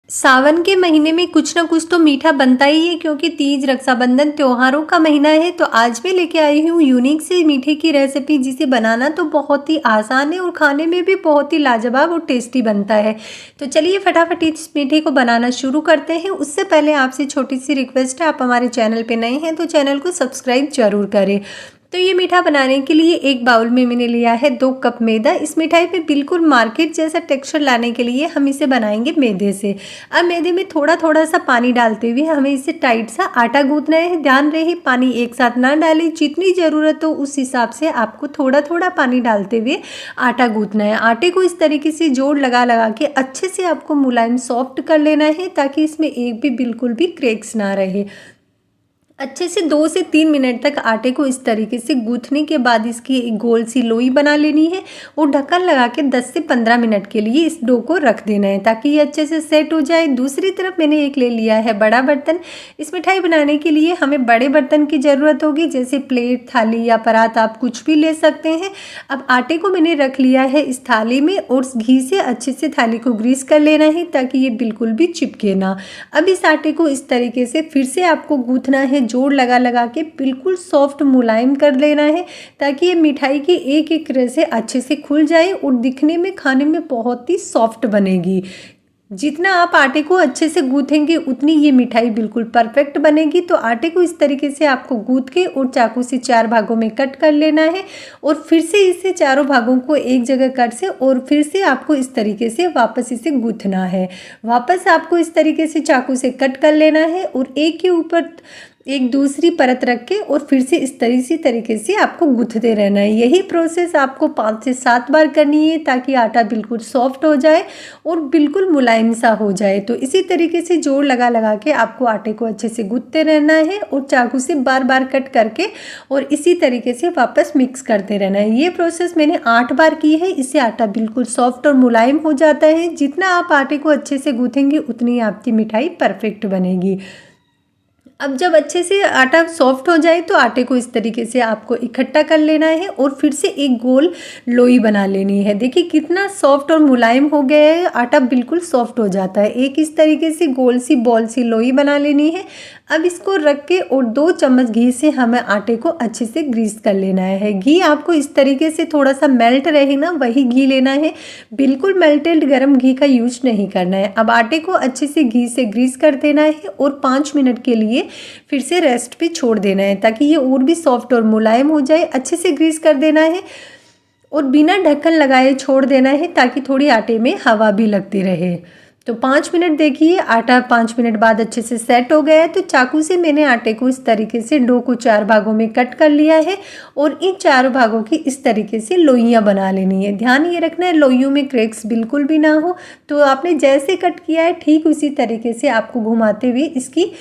सावन के महीने में कुछ ना कुछ तो मीठा बनता ही है क्योंकि तीज रक्षाबंधन त्योहारों का महीना है। तो आज मैं लेके आई हूँ यूनिक से मीठे की रेसिपी, जिसे बनाना तो बहुत ही आसान है और खाने में भी बहुत ही लाजवाब और टेस्टी बनता है। तो चलिए फटाफट इस मीठे को बनाना शुरू करते हैं। उससे पहले आपसे छोटी सी रिक्वेस्ट है, आप हमारे चैनल पर नए हैं तो चैनल को सब्सक्राइब जरूर करें। तो ये मीठा बनाने के लिए एक बाउल में मैंने लिया है 2 कप मैदा। इस मिठाई पे बिल्कुल मार्केट जैसा टेक्सचर लाने के लिए हम इसे बनाएंगे मैदे से। अब मैदे में थोड़ा थोड़ा सा पानी डालते हुए हमें इसे टाइट सा आटा गूंथना है। ध्यान रहे पानी एक साथ ना डालें, जितनी ज़रूरत हो उस हिसाब से आपको थोड़ा थोड़ा पानी डालते हुए आटा गूंथना है। आटे को इस तरीके से जोड़ लगा लगा के अच्छे से आपको मुलायम सॉफ्ट कर लेना है, ताकि इसमें एक भी बिल्कुल भी क्रैक्स ना रहे। अच्छे से 2 से 3 मिनट तक आटे को इस तरीके से गूंथने के बाद इसकी एक गोल सी लोई बना लेनी है और ढक्कन लगा के 10 से 15 मिनट के लिए इस डो को रख देना है, ताकि ये अच्छे से सेट हो जाए। दूसरी तरफ मैंने एक ले लिया है बड़ा बर्तन। इस मिठाई बनाने के लिए हमें बड़े बर्तन की ज़रूरत होगी, जैसे प्लेट, थाली या परात, आप कुछ भी ले सकते हैं। अब आटे को मैंने रख लिया है इस थाली में और घी से अच्छे से थाली को ग्रीस कर लेना है, ताकि ये बिल्कुल भी चिपके ना। अब इस आटे को इस तरीके से फिर से आपको गूंथना है, जोड़ लगा लगा के बिल्कुल सॉफ्ट मुलायम कर लेना है, ताकि ये मिठाई की एक एक रस से अच्छे से खुल जाए और दिखने में, खाने में बहुत ही सॉफ्ट बनेगी। जितना आप आटे को अच्छे से गूँथेंगे उतनी ये मिठाई बिल्कुल परफेक्ट बनेगी। तो आटे को इस तरीके से आपको गूँथ के और चाकू से 4 भागों में कट कर लेना है और फिर से इसे चारों भागों को एक जगह कर से और फिर से आपको इस तरीके से वापस इसे गूँथना है। वापस आपको इस तरीके से चाकू से कट कर लेना है और एक के ऊपर एक दूसरी परत रख के और फिर से इस तरीके से आपको गूँथते रहना है। यही प्रोसेस आपको 5 से 7 बार करनी है, ताकि आटा बिल्कुल सॉफ्ट हो जाए और बिल्कुल मुलायम सा हो जाए। तो इसी तरीके से जोड़ लगा लगा के आपको आटे को अच्छे से गूँथते रहना है और चाकू से बार बार कट करके और इसी तरीके से वापस मिक्स करते रहना है। ये प्रोसेस मैंने 8 बार की है। इससे आटा बिल्कुल सॉफ्ट और मुलायम हो जाता है। जितना आप आटे को अच्छे से गूँथेंगे उतनी आपकी मिठाई परफेक्ट बनेगी। अब जब अच्छे से आटा सॉफ्ट हो जाए तो आटे को इस तरीके से आपको इकट्ठा कर लेना है और फिर से एक गोल लोई बना लेनी है। देखिए कितना सॉफ्ट और मुलायम हो गया है, आटा बिल्कुल सॉफ्ट हो जाता है। एक इस तरीके से गोल सी बॉल सी लोई बना लेनी है। अब इसको रख के और 2 चम्मच घी से हमें आटे को अच्छे से ग्रीस कर लेना है। घी आपको इस तरीके से थोड़ा सा मेल्ट रहे ना, वही घी लेना है, बिल्कुल मेल्टेड गर्म घी का यूज नहीं करना है। अब आटे को अच्छे से घी से ग्रीस कर देना है और 5 मिनट के लिए फिर से रेस्ट पे छोड़ देना है, ताकि ये और भी सॉफ्ट और मुलायम हो जाए। अच्छे से ग्रीस कर देना है और बिना ढक्कन लगाए छोड़ देना है, ताकि थोड़ी आटे में हवा भी लगती रहे। तो 5 मिनट देखिए, आटा 5 मिनट बाद अच्छे से सेट हो गया है। तो चाकू से मैंने आटे को इस तरीके से डो को 4 भागों में कट कर लिया है और इन 4 भागों की इस तरीके से लोइयाँ बना लेनी है। ध्यान ये रखना है लोइयों में क्रैक्स बिल्कुल भी ना हो। तो आपने जैसे कट किया है ठीक उसी तरीके से आपको घुमाते हुए इसकी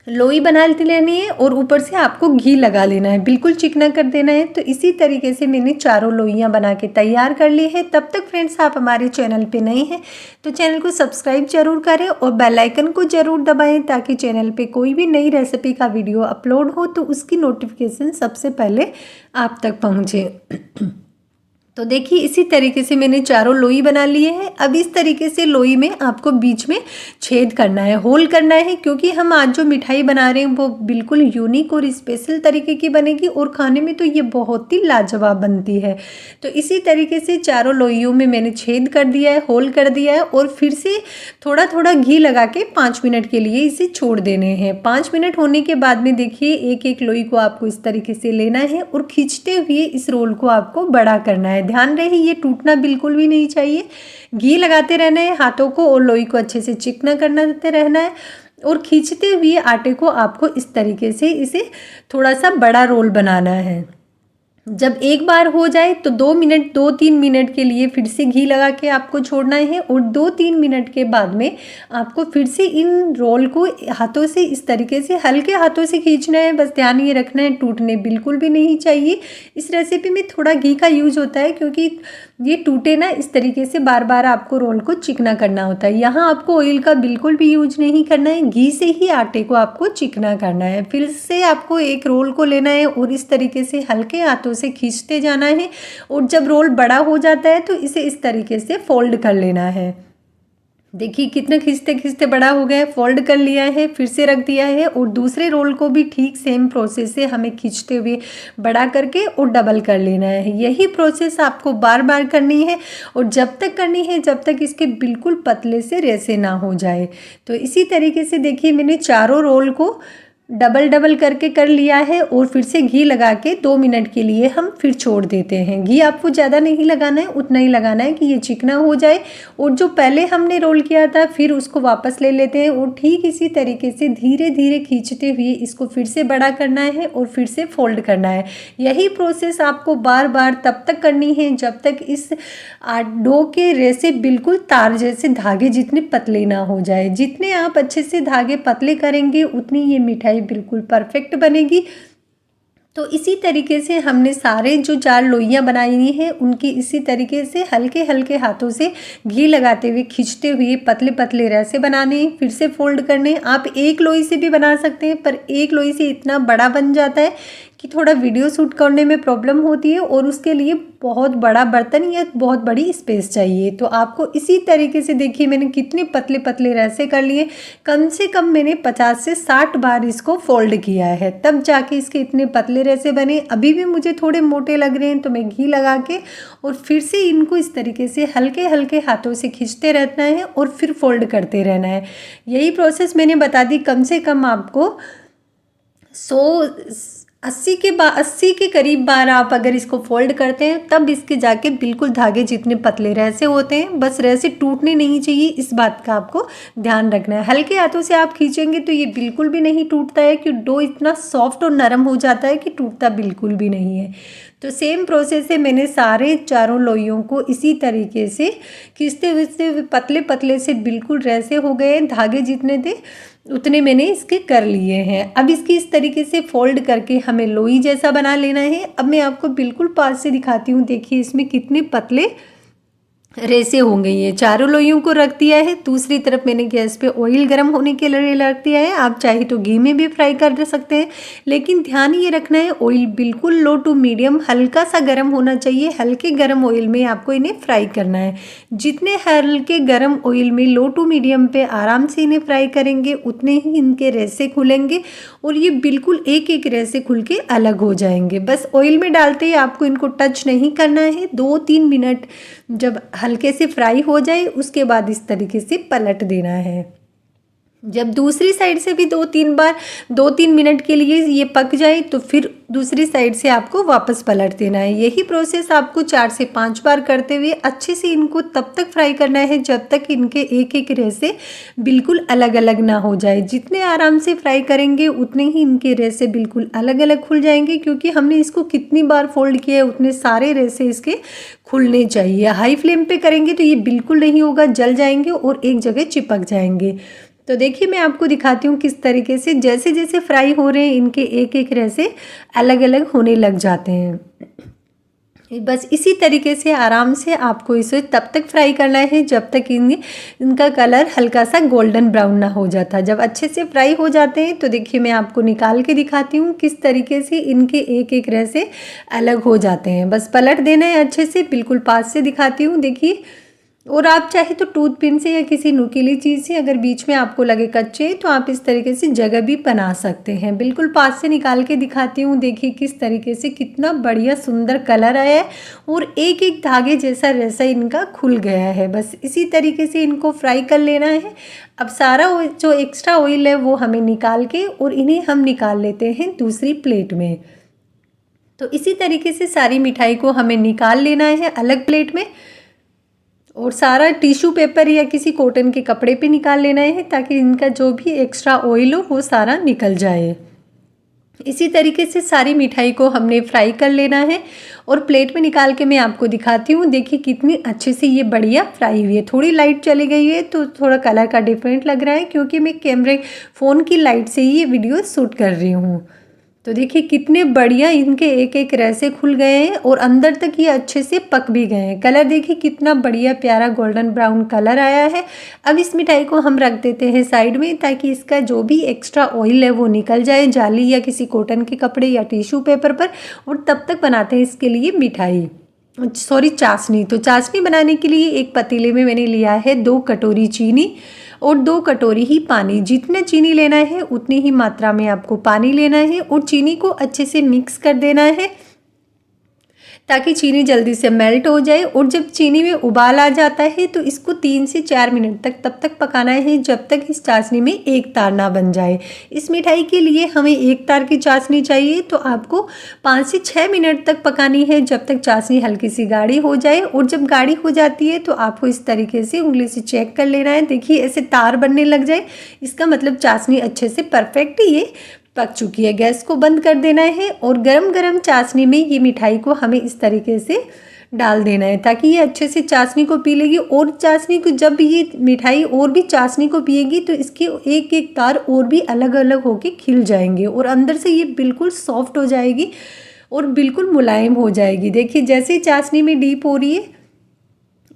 लोई बना लेनी है और ऊपर से आपको घी लगा लेना है, बिल्कुल चिकना कर देना है। तो इसी तरीके से मैंने चारों लोइयाँ बना के तैयार कर ली है। तब तक फ्रेंड्स आप हमारे चैनल पे नए हैं तो चैनल को सब्सक्राइब जरूर करें और बेल आइकन को जरूर दबाएं, ताकि चैनल पे कोई भी नई रेसिपी का वीडियो अपलोड हो तो उसकी नोटिफिकेशन सबसे पहले आप तक पहुँचे। तो देखिए इसी तरीके से मैंने चारों लोई बना लिए हैं। अब इस तरीके से लोई में आपको बीच में छेद करना है, होल करना है, क्योंकि हम आज जो मिठाई बना रहे हैं वो बिल्कुल यूनिक और स्पेशल तरीके की बनेगी और खाने में तो ये बहुत ही लाजवाब बनती है। तो इसी तरीके से चारों लोइयों में मैंने छेद कर दिया है, होल कर दिया है और फिर से थोड़ा थोड़ा घी लगा के 5 मिनट के लिए इसे छोड़ देने हैं। 5 मिनट होने के बाद में देखिए एक एक लोई को आपको इस तरीके से लेना है और खींचते हुए इस रोल को आपको बड़ा करना है। ध्यान रहे ये टूटना बिल्कुल भी नहीं चाहिए। घी लगाते रहना है हाथों को और लोई को अच्छे से चिकना करते रहना है और खींचते हुए आटे को आपको इस तरीके से इसे थोड़ा सा बड़ा रोल बनाना है। जब एक बार हो जाए तो 2-3 मिनट के लिए फिर से घी लगा के आपको छोड़ना है और 2-3 मिनट के बाद में आपको फिर से इन रोल को हाथों से इस तरीके से हल्के हाथों से खींचना है। बस ध्यान ये रखना है टूटने बिल्कुल भी नहीं चाहिए। इस रेसिपी में थोड़ा घी का यूज होता है क्योंकि ये टूटे ना, इस तरीके से बार बार आपको रोल को चिकना करना होता है। यहाँ आपको ऑयल का बिल्कुल भी यूज नहीं करना है, घी से ही आटे को आपको चिकना करना है। फिर से आपको एक रोल को लेना है और इस तरीके से हल्के हाथों से खींचते जाना है और जब रोल बड़ा हो जाता है तो इसे इस तरीके से फोल्ड कर लेना है। देखिए कितना खींचते खींचते बड़ा हो गया है, फोल्ड कर लिया है, फिर से रख दिया है और दूसरे रोल को भी ठीक सेम प्रोसेस से हमें खींचते हुए बड़ा करके और डबल कर लेना है। यही प्रोसेस आपको बार बार करनी है और जब तक करनी है जब तक इसके बिल्कुल पतले से रेसे ना हो जाए। तो इसी तरीके से देखिए मैंने चारों रोल को डबल डबल करके कर लिया है और फिर से घी लगा के 2 मिनट के लिए हम फिर छोड़ देते हैं। घी आपको ज़्यादा नहीं लगाना है, उतना ही लगाना है कि ये चिकना हो जाए। और जो पहले हमने रोल किया था फिर उसको वापस ले लेते हैं और ठीक इसी तरीके से धीरे धीरे खींचते हुए इसको फिर से बड़ा करना है और फिर से फोल्ड करना है। यही प्रोसेस आपको बार बार तब तक करनी है जब तक इस डो के रेसे बिल्कुल तार जैसे धागे जितने पतले ना हो जाए। जितने आप अच्छे से धागे पतले करेंगे उतनी ये मिठाई बिल्कुल परफेक्ट बनेगी। तो इसी तरीके से हमने सारे जो 4 लोइयाँ बनाई हैं उनकी इसी तरीके से हल्के हल्के हाथों से घी लगाते हुए खींचते हुए पतले पतले रैसे बनाने, फिर से फोल्ड करने। आप एक लोई से भी बना सकते हैं पर एक लोई से इतना बड़ा बन जाता है कि थोड़ा वीडियो शूट करने में प्रॉब्लम होती है और उसके लिए बहुत बड़ा बर्तन या बहुत बड़ी स्पेस चाहिए। तो आपको इसी तरीके से देखिए मैंने कितने पतले पतले रैसे कर लिए। कम से कम मैंने 50 से 60 बार इसको फोल्ड किया है तब जाके इसके इतने पतले रैसे बने। अभी भी मुझे थोड़े मोटे लग रहे हैं तो मैं घी लगा के और फिर से इनको इस तरीके से हल्के हल्के हाथों से खींचते रहना है और फिर फोल्ड करते रहना है। यही प्रोसेस मैंने बता दी। कम से कम आपको 80 के करीब बार आप अगर इसको फोल्ड करते हैं तब इसके जाके बिल्कुल धागे जितने पतले रैसे होते हैं। बस रैसे टूटने नहीं चाहिए, इस बात का आपको ध्यान रखना है। हल्के हाथों से आप खींचेंगे तो ये बिल्कुल भी नहीं टूटता है कि डो इतना सॉफ्ट और नरम हो जाता है कि टूटता बिल्कुल भी नहीं है। तो सेम प्रोसेस से मैंने सारे चारों लोइयों को इसी तरीके से खींचते हुए पतले पतले से बिल्कुल रैसे हो गए। धागे जितने थे उतने मैंने इसके कर लिए हैं। अब इसकी इस तरीके से फोल्ड करके हमें लोई जैसा बना लेना है। अब मैं आपको बिल्कुल पास से दिखाती हूँ। देखिए इसमें कितने पतले रेसे हो गई है। चारों लोइयों को रख दिया है। दूसरी तरफ मैंने गैस पे ऑयल गर्म होने के लिए रख दिया है। आप चाहे तो घी में भी फ्राई कर सकते हैं, लेकिन ध्यान ये रखना है ऑयल बिल्कुल लो टू मीडियम हल्का सा गर्म होना चाहिए। हल्के गर्म ऑयल में आपको इन्हें फ्राई करना है। जितने हल्के गर्म ऑयल में लो टू मीडियम पे आराम से इन्हें फ्राई करेंगे उतने ही इनके रेसे खुलेंगे और ये बिल्कुल एक एक रेसे खुल के अलग हो जाएंगे। बस ऑयल में डालते ही आपको इनको टच नहीं करना है। 2-3 मिनट जब हल्के से फ्राई हो जाए उसके बाद इस तरीके से पलट देना है। जब दूसरी साइड से भी 2-3 मिनट के लिए ये पक जाए तो फिर दूसरी साइड से आपको वापस पलट देना है। यही प्रोसेस आपको 4 से 5 बार करते हुए अच्छे से इनको तब तक फ्राई करना है जब तक इनके एक एक रेसे बिल्कुल अलग अलग ना हो जाए। जितने आराम से फ्राई करेंगे उतने ही इनके रेसे बिल्कुल अलग अलग खुल जाएंगे, क्योंकि हमने इसको कितनी बार फोल्ड किया है उतने सारे रेसे इसके खुलने चाहिए। हाई फ्लेम पे करेंगे तो ये बिल्कुल नहीं होगा, जल जाएंगे और एक जगह चिपक जाएंगे। तो देखिए मैं आपको दिखाती हूँ किस तरीके से जैसे जैसे फ्राई हो रहे हैं इनके एक एक रेसे अलग अलग होने लग जाते हैं। बस इसी तरीके से आराम से आपको इसे तब तक फ्राई करना है जब तक इनका कलर हल्का सा गोल्डन ब्राउन ना हो जाता। जब अच्छे से फ्राई हो जाते हैं तो देखिए मैं आपको निकाल के दिखाती हूँ किस तरीके से इनके एक एक रेसे अलग हो जाते हैं। बस पलट देना है अच्छे से। बिल्कुल पास से दिखाती हूँ देखिए। और आप चाहे तो टूथ पिन से या किसी नुकीली चीज़ से अगर बीच में आपको लगे कच्चे तो आप इस तरीके से जगह भी बना सकते हैं। बिल्कुल पास से निकाल के दिखाती हूँ। देखिए किस तरीके से कितना बढ़िया सुंदर कलर आया है और एक एक धागे जैसा रेसा इनका खुल गया है। बस इसी तरीके से इनको फ्राई कर लेना है। अब सारा जो एक्स्ट्रा ऑयल है वो हमें निकाल के और इन्हें हम निकाल लेते हैं दूसरी प्लेट में। तो इसी तरीके से सारी मिठाई को हमें निकाल लेना है अलग प्लेट में और सारा टिश्यू पेपर या किसी कॉटन के कपड़े पे निकाल लेना है ताकि इनका जो भी एक्स्ट्रा ऑयल हो वो सारा निकल जाए। इसी तरीके से सारी मिठाई को हमने फ्राई कर लेना है और प्लेट में निकाल के मैं आपको दिखाती हूँ। देखिए कितनी अच्छे से ये बढ़िया फ्राई हुई है। थोड़ी लाइट चली गई है तो थोड़ा कलर का डिफरेंट लग रहा है, क्योंकि मैं फ़ोन की लाइट से ही ये वीडियो शूट कर रही हूँ। तो देखिए कितने बढ़िया इनके एक एक रेसे खुल गए हैं और अंदर तक ये अच्छे से पक भी गए हैं। कलर देखिए कितना बढ़िया प्यारा गोल्डन ब्राउन कलर आया है। अब इस मिठाई को हम रख देते हैं साइड में ताकि इसका जो भी एक्स्ट्रा ऑयल है वो निकल जाए जाली या किसी कॉटन के कपड़े या टिश्यू पेपर पर, और तब तक बनाते हैं इसके लिए मिठाई। सॉरी चाशनी। तो चाशनी बनाने के लिए एक पतीले में मैंने लिया है 2 कटोरी चीनी और 2 कटोरी ही पानी। जितना चीनी लेना है उतनी ही मात्रा में आपको पानी लेना है और चीनी को अच्छे से मिक्स कर देना है ताकि चीनी जल्दी से मेल्ट हो जाए। और जब चीनी में उबाल आ जाता है तो इसको 3 से 4 मिनट तक तब तक पकाना है जब तक इस चाशनी में एक तार ना बन जाए। इस मिठाई के लिए हमें एक तार की चाशनी चाहिए, तो आपको 5 से 6 मिनट तक पकानी है जब तक चाशनी हल्की सी गाढ़ी हो जाए। और जब गाढ़ी हो जाती है तो आपको इस तरीके से उंगली से चेक कर लेना है। देखिए ऐसे तार बनने लग जाए, इसका मतलब चाशनी अच्छे से परफेक्ट ये पक चुकी है। गैस को बंद कर देना है और गरम गरम चाशनी में ये मिठाई को हमें इस तरीके से डाल देना है ताकि ये अच्छे से चाशनी को पी लेगी। और चाशनी को जब ये मिठाई और भी चाशनी को पिएगी तो इसके एक एक तार और भी अलग अलग होके खिल जाएंगे और अंदर से ये बिल्कुल सॉफ्ट हो जाएगी और बिल्कुल मुलायम हो जाएगी। देखिए जैसे ही चाशनी में डीप हो रही है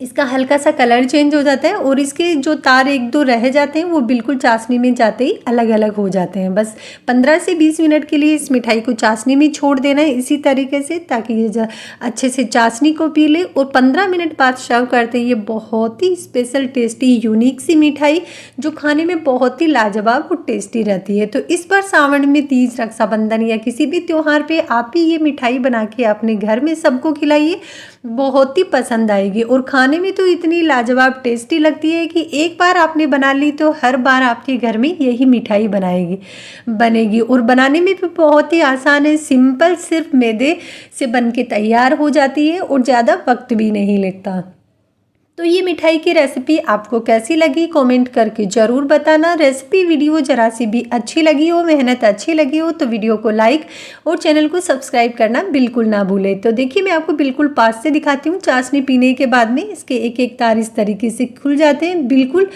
इसका हल्का सा कलर चेंज हो जाता है और इसके जो तार 1-2 रह जाते हैं वो बिल्कुल चाशनी में जाते ही अलग अलग हो जाते हैं। बस 15 से 20 मिनट के लिए इस मिठाई को चाशनी में छोड़ देना है इसी तरीके से ताकि ये अच्छे से चाशनी को पी ले। और 15 मिनट बाद सर्व करते हैं ये बहुत ही स्पेशल टेस्टी यूनिक सी मिठाई जो खाने में बहुत ही लाजवाब और टेस्टी रहती है। तो इस बार सावन में तीज, रक्षाबंधन या किसी भी त्यौहार पे आप भी ये मिठाई बना के अपने घर में सबको खिलाइए, बहुत ही पसंद आएगी। और खाने में तो इतनी लाजवाब टेस्टी लगती है कि एक बार आपने बना ली तो हर बार आपके घर में यही मिठाई बनेगी। और बनाने में भी बहुत ही आसान है, सिंपल, सिर्फ मैदे से बन के तैयार हो जाती है और ज़्यादा वक्त भी नहीं लगता। तो ये मिठाई की रेसिपी आपको कैसी लगी कमेंट करके ज़रूर बताना। रेसिपी वीडियो जरा सी भी अच्छी लगी हो, मेहनत अच्छी लगी हो तो वीडियो को लाइक और चैनल को सब्सक्राइब करना बिल्कुल ना भूलें। तो देखिए मैं आपको बिल्कुल पास से दिखाती हूँ। चाशनी पीने के बाद में इसके एक एक तार इस तरीके से खुल जाते हैं, बिल्कुल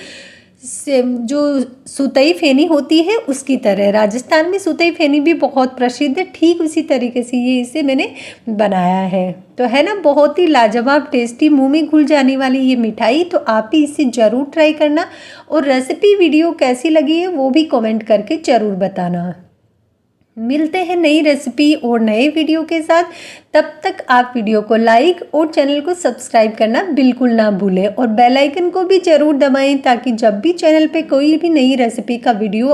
से जो सुतई फेनी होती है उसकी तरह। राजस्थान में सुतई फेनी भी बहुत प्रसिद्ध है, ठीक उसी तरीके से ये इसे मैंने बनाया है। तो है ना बहुत ही लाजवाब टेस्टी, मुंह में घुल जाने वाली ये मिठाई। तो आप भी इसे ज़रूर ट्राई करना और रेसिपी वीडियो कैसी लगी है वो भी कमेंट करके ज़रूर बताना। मिलते हैं नई रेसिपी और नए वीडियो के साथ, तब तक आप वीडियो को लाइक और चैनल को सब्सक्राइब करना बिल्कुल ना भूलें और बेल आइकन को भी ज़रूर दबाएं ताकि जब भी चैनल पे कोई भी नई रेसिपी का वीडियो